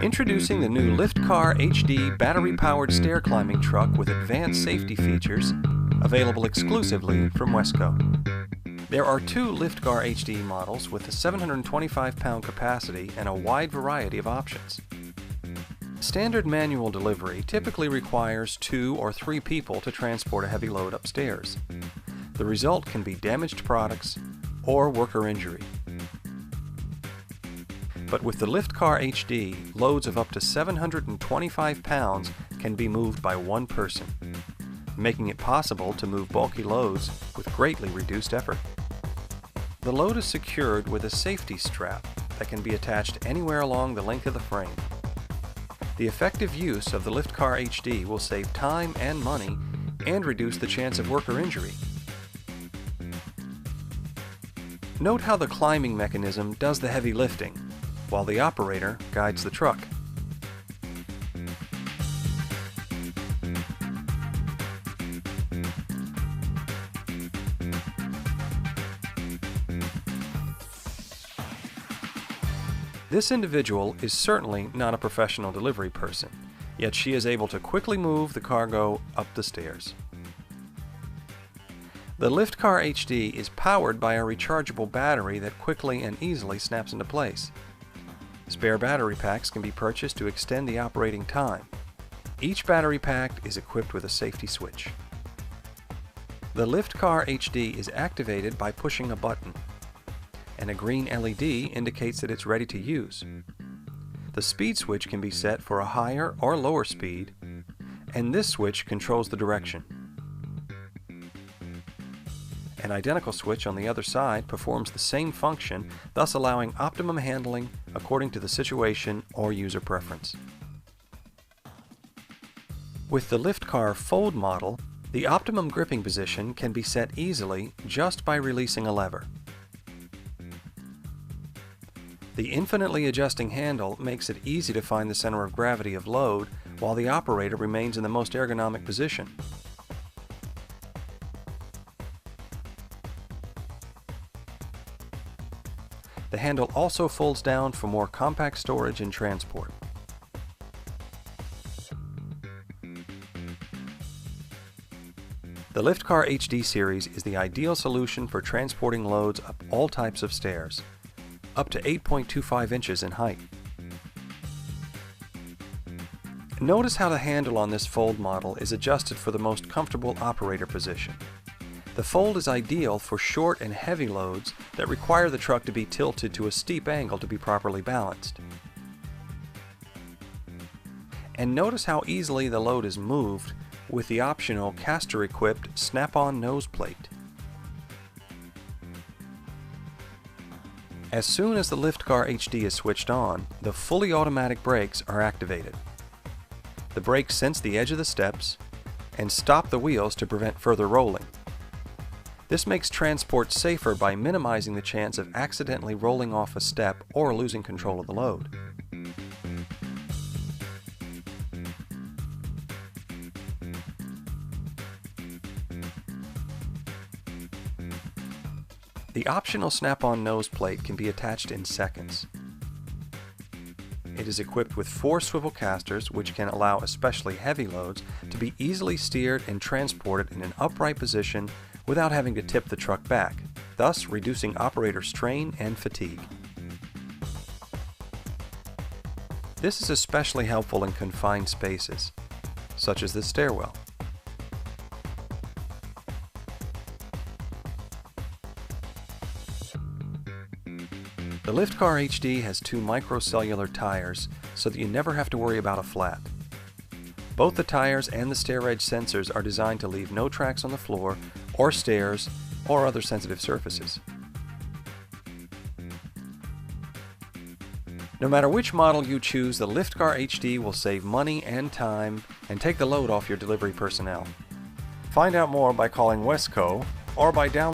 Introducing the new LiftKar HD battery-powered stair climbing truck with advanced safety features, available exclusively from Wesco. There are two LiftKar HD models with a 725-pound capacity and a wide variety of options. Standard manual delivery typically requires 2 or 3 people to transport a heavy load upstairs. The result can be damaged products or worker injury. But with the LiftKar HD, loads of up to 725 pounds can be moved by one person, making it possible to move bulky loads with greatly reduced effort. The load is secured with a safety strap that can be attached anywhere along the length of the frame. The effective use of the LiftKar HD will save time and money and reduce the chance of worker injury. Note how the climbing mechanism does the heavy lifting, while the operator guides the truck. This individual is certainly not a professional delivery person, yet she is able to quickly move the cargo up the stairs. The LiftKar HD is powered by a rechargeable battery that quickly and easily snaps into place. Spare battery packs can be purchased to extend the operating time. Each battery pack is equipped with a safety switch. The LiftKar HD is activated by pushing a button, and a green LED indicates that it's ready to use. The speed switch can be set for a higher or lower speed, and this switch controls the direction. An identical switch on the other side performs the same function, thus allowing optimum handling according to the situation or user preference. With the LiftKar Fold model, the optimum gripping position can be set easily just by releasing a lever. The infinitely adjusting handle makes it easy to find the center of gravity of load while the operator remains in the most ergonomic position. The handle also folds down for more compact storage and transport. The LiftKar HD series is the ideal solution for transporting loads up all types of stairs, up to 8.25 inches in height. Notice how the handle on this Fold model is adjusted for the most comfortable operator position. The Fold is ideal for short and heavy loads that require the truck to be tilted to a steep angle to be properly balanced. And notice how easily the load is moved with the optional caster-equipped snap-on nose plate. As soon as the LiftKar HD is switched on, the fully automatic brakes are activated. The brakes sense the edge of the steps and stop the wheels to prevent further rolling. This makes transport safer by minimizing the chance of accidentally rolling off a step or losing control of the load. The optional snap-on nose plate can be attached in seconds. It is equipped with 4 swivel casters, which can allow especially heavy loads to be easily steered and transported in an upright position without having to tip the truck back, thus reducing operator strain and fatigue. This is especially helpful in confined spaces, such as this stairwell. The LiftKar HD has 2 Microcellular tires so that you never have to worry about a flat. Both the tires and the stair edge sensors are designed to leave no tracks on the floor or stairs or other sensitive surfaces. No matter which model you choose, the LiftKar HD will save money and time and take the load off your delivery personnel. Find out more by calling Wesco or by downloading